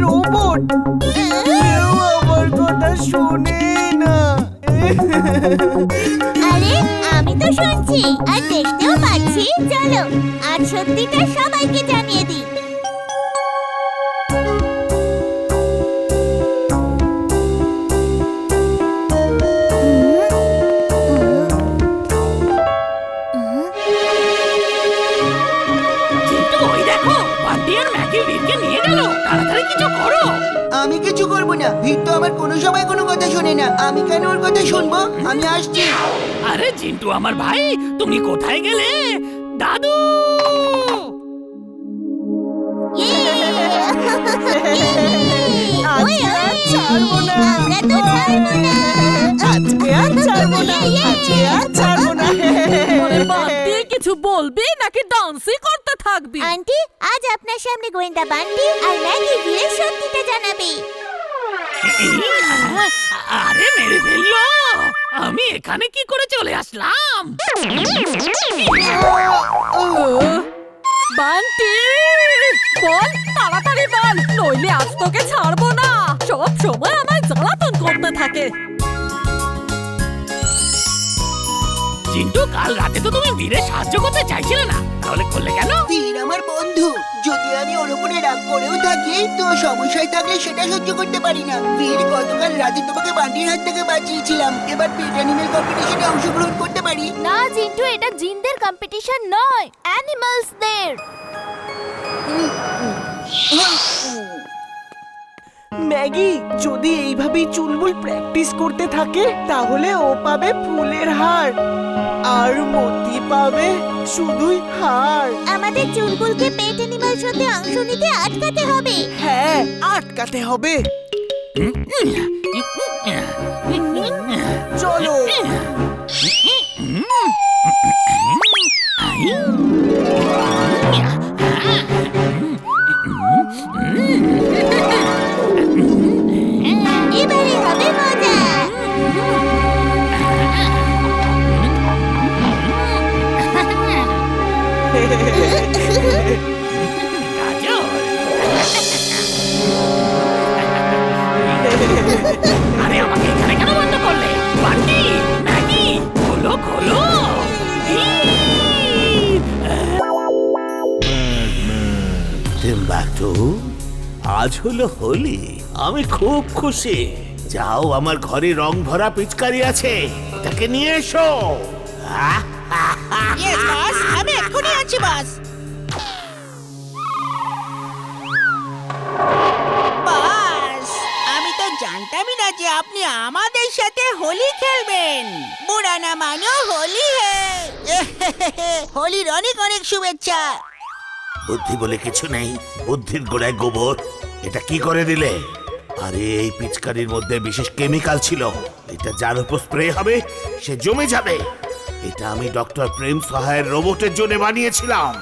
Robot, কেউ আমার কথা শোনে না। আরে আমি তো শুনছি আর দেখতেও পাচ্ছি। চলো আজ সত্যিটা সবাইকে জানিয়ে দিই। আমি কিছু করবো না, ভিড় তো আমার কোনো সময় কোনো কথা শোনে না। আমি কেন ওর কথা শুনবো? আমি আসছি। আরে জিন্টু আমার ভাই, তুমি কোথায় গেলে? দাদু! কিছু বলবি নাকি ডান্সই করতে থাকবি? আন্টি, আজ আপনার সামনে গোয়েন্দা বান্টি আর ম্যাগি ভিড়ের সত্যিটা জানাবে। আরে মেরে ফেললো! আমি এখানে কি করে চলে আসলাম? বান্টি বল, তাড়াতাড়ি বল, নইলে আজ তোকে ছাড়বো না। সব সময় আমায় জ্বালাতন করতে থাকে। জিন্টু, কাল রাতে তো তুমি বীরে সাহায্য করতে চাইছিলে না, তাহলে করলে কেন? বীর আমার বন্ধু, যদি আমি ওর উপরে রাগ করেও থাকি তো সমস্যায় থাকলে সেটা সহ্য করতে পারি না। বীর, গতকাল রাতে তোমাকে বান্টির হাত থেকে বাঁচিয়েছিলাম, এবার পেট অ্যানিমেল কম্পিটিশনে অংশগ্রহণ করতে পারি না জিন্টু, এটা জিনদের কম্পিটিশন নয়, অ্যানিমালসদের। ম্যাগি, যদি এইভাবেই চুলবুল প্র্যাকটিস করতে থাকে তাহলে ও পাবে ফুলের হার আর মতি পাবে শুধুই হার। আমাদের চুলবুলকে পেট অ্যানিমাল শোতে অংশ নিতে আটকাতে হবে। হ্যাঁ, আটকাতে হবে। চলো। এবারে হবে মজা। আরে আমাকে এখানে কেন বন্ধ করলে? বান্টি, ম্যাগি, খোলো খোলো! টিম্বাকটু, আজ হলো হোলি, আমি খুব খুশি। যাও, আমার ঘরে রং ভরা পিচকারি আছে, তাকে নিয়ে এসো। আমি এক্ষুনি আছি বাস। বাস, আমি তো জানতামই না যে আপনি আমাদের সাথে হোলি খেলবেন। বুড়ানা মানো হোলি হে। হোলির অনেক অনেক শুভেচ্ছা। বুদ্ধি বলে কিছু নেই, বুদ্ধির গোড়ায় গোবর। এটা কি করে দিলে? আরে এই পিচকারির মধ্যে বিশেষ কেমিক্যাল ছিল, এটা যার উপর স্প্রে হবে সে জমে যাবে। এটা আমি ডক্টর প্রেম সহায়ের রোবটের জন্য বানিয়েছিলাম।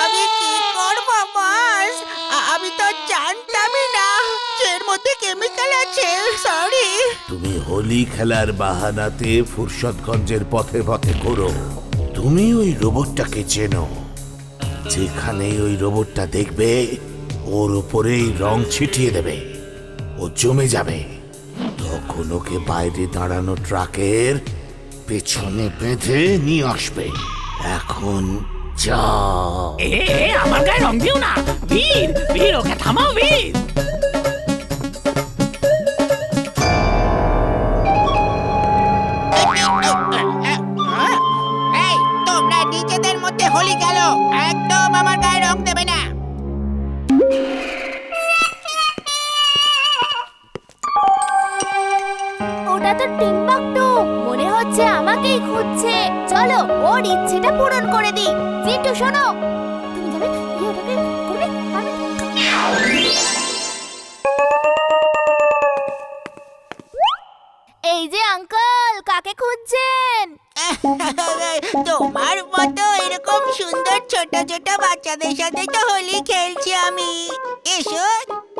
আমি কি করব বাস? আমি তো জানতামই না এর মধ্যে কেমিক্যাল আছে। সরি। তুমি হোলি খেলার বাহানাতে ফুরসতগঞ্জের পথে পথে করো। তুমি ওই রোবটটাকে চেনো, যেখানে ওই রোবটটা দেখবে ওর উপরেই রং ছিটিয়ে দেবে, ও জমে যাবে। তখন ওকে বাইরে দাঁড়ানো ট্রাকের পেছনে বেঁধে নিয়ে আসবে। এখন যাও। আমার গায়ে রং দিও না! বীর, বীর, ওকে থামাও বীর! এই, তোমরা নিজেদের মধ্যে হোলি খেলো, একদম আমার গায়ে রং দেবে না। ওটা তো টিম্বাকটু, মনে হচ্ছে আমাকেই খুঁজছে। চলো ওর ইচ্ছেটা পূরণ করে দিই। জিন্টু শোনো, তুমি যাবে গিয়ে ওটাকে করবে। এই যে আঙ্কেল, কাকে খুঁজছেন? তোমার মতো এরকম সুন্দর ছোট ছোট বাচ্চাদের সাথে তো হোলি খেলছি আমি। এসো,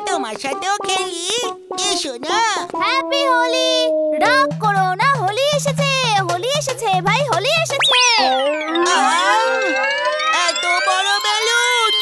তোমার সাথেও খেলি, এসো না। হ্যাপি হোলি! রাগ করো না, হোলি এসেছে, হোলি এসেছে ভাই, হোলি এসেছে। এত বড় বেলুন!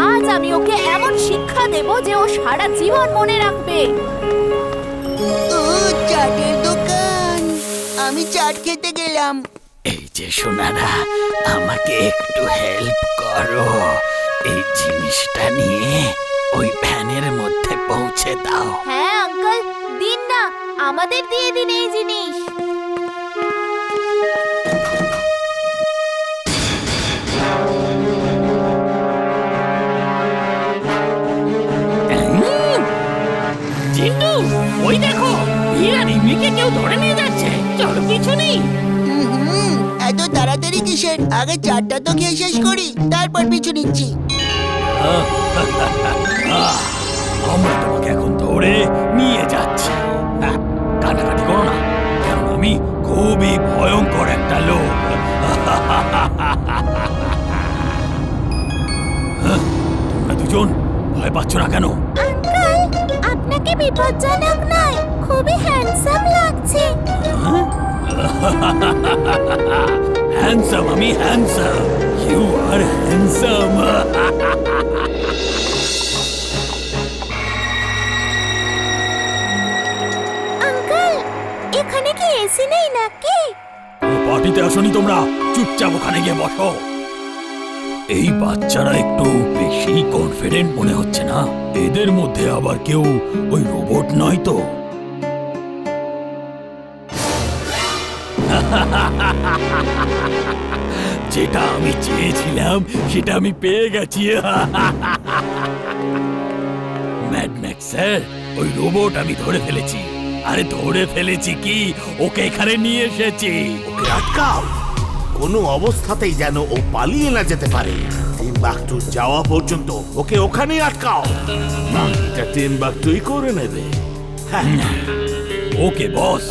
আজ আমি ওকে এমন শিক্ষা দেব যে ও সারা জীবন মনে রাখবে। ও চাটের দোকান, আমি চাট খেতে গেলাম। এই যে সোনারা, আমাকে একটু হেল্প করো, এই জিনিসটা নিয়ে ওই ভ্যানের মধ্যে পৌঁছে দাও। হ্যাঁ আঙ্কেল, দিন না, আমাদের দিয়ে দিন এই জিনিস। জিন্টু, ওই দেখো, হীরা নিমিকে কেউ ধরে নিয়ে যাচ্ছে। চলো পিছু নেই। এত তাড়াতাড়ি কিসের? আগে চাটটা তো খেয়ে শেষ করি, তারপর পিছু নিচ্ছি। আমরা তোমাকে এখন ধরে নিয়ে যাচ্ছি। কাটাকাটি করো না, কারণ আমি খুবই ভয়ঙ্কর একটা লোক। তোমরা দুজন ভয় পাচ্ছ না কেন? আঙ্কেল, আপনাকে বিপজ্জনক নয়, খুবই হ্যান্ডসাম লাগছে। হ্যান্ডসাম? আমি handsome? You are handsome. Uncle, এখানে কি এসি নেই নাকি? কোনো পার্টিতে আসনি তোমরা? চুপচাপ ওখানে গিয়ে বসো। এই বাচ্চারা একটু বেশি কনফিডেন্ট মনে হচ্ছে না? এদের মধ্যে আবার কেউ ওই রোবট নয় তো? যেটা আমি চেয়েছিলাম সেটা আমি পেয়ে গেছি। ম্যাড ম্যাক্স স্যার, ওই রোবট আমি ধরে ফেলেছি। আরে ধরে ফেলেছি কি, ওকে এখানে নিয়ে এসেছি। ওকে আটকাও, কোনো অবস্থাতেই যেন ও পালিয়ে না যেতে পারে। টিম্বাকটু যাওয়া পর্যন্ত ওকে ওখানেই আটকাও। বাকিটা টিম্বাকটুই করে নেবে। হ্যাঁ, ওকে বস।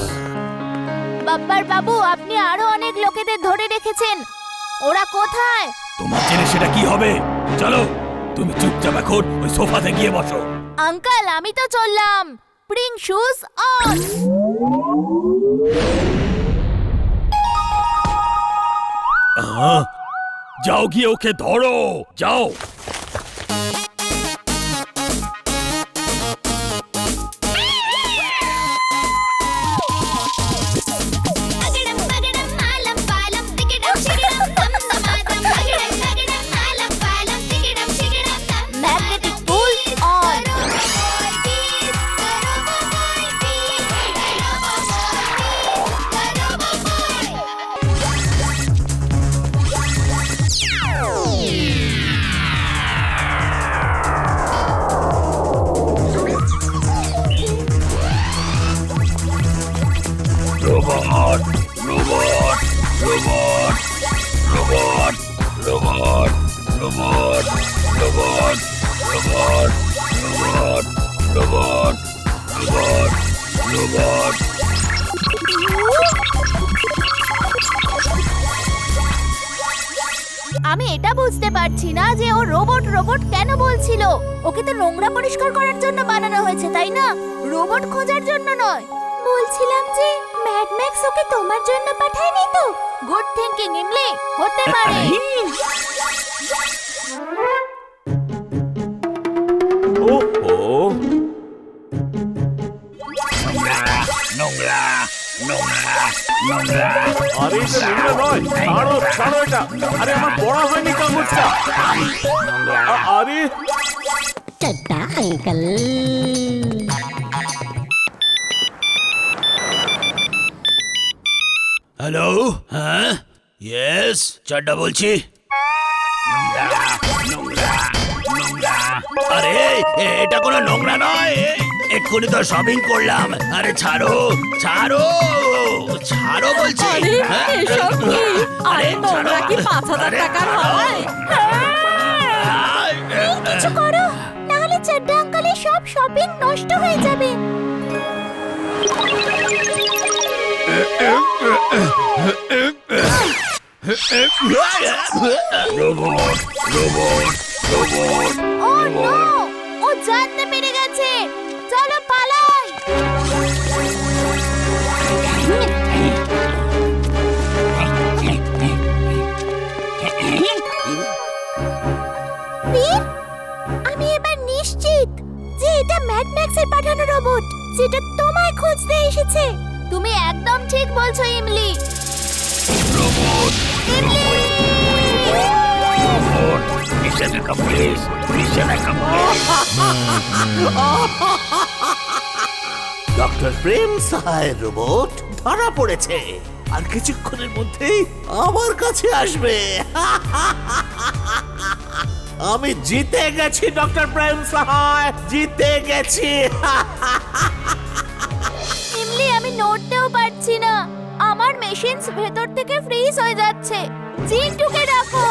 বাব্বার বাবু, আপনি আরো অনেক লোকেদের ধরে রেখেছেন, ওরা কোথায়? তোমার জেনে সেটা কি হবে? চলো, তুমি চুপচাপ এখন ওই সোফাতে গিয়ে বসো। আঙ্কেল, আমি তো চললাম। Bring shoes on. যাও গিয়ে ওকে ধরো, যাও। Magnetic pool on. Robot, robot, robot, robot, robot, robot, robot, robot, robot, robot, robot, robot. আমি এটা বুঝতে পারছি না যে ও রোবট রোবট কেন বলছিল। ওকে তো নোংরা পরিষ্কার করার জন্য বানানো হয়েছে, তাই না? রোবট খোঁজার জন্য নয়। বলছিলাম যে ম্যাড ম্যাক্স ওকে তোমার জন্য পাঠায়নি তো? গুড থিংকিং ইমলি, হতে পারে। ওহো, নোংরা, নোংরা, নোংরা। আরে এটা নোংরা নয়, ছাড়ো ছাড়ো এটা। আরে আমার পড়া হয়নি কাগজটা। আরে চড্ডা আঙ্কেল। হ্যালো, হ্যাঁ, ইয়েস, চাড্ডা বলছি। আরে এটা কোনো নোংরা নয়, এক্ষুনি তো শপিং করলাম। আরে ছাড়ো, ছাড়ো, ছাড়ো বলছি। আরে হ্যাঁ? এসব কি? আরে নোংরা কি 5,000 আরে, টাকার ছাড়ো। হয়? কিছু করো, নাহলে চাড্ডা আঙ্কেলের সব শপিং নষ্ট হয়ে যাবে। ও নো, ও জানতে পেরে গেছে। চলো পালাই। বীর, আমি এবার নিশ্চিত যে এটা ম্যাড ম্যাক্সের পাঠানো রোবট, যেটা তোমায় খুঁজতে এসেছে। তুমি একদম ঠিক বলছো ইমলি। ইমলি! ডক্টর প্রেম সাহায়ের রোবট ধরা পড়েছে আর কিছুক্ষণের মধ্যেই আমার কাছে আসবে। আমি জিতে গেছি ডক্টর প্রেম সাহায়, জিতে গেছি। ইমলি, আমি নড়তেও পারছি না। আমার মেশিনস ভেতর থেকে ফ্রিজ হয়ে যাচ্ছে। জিন্টুকে ডাকো।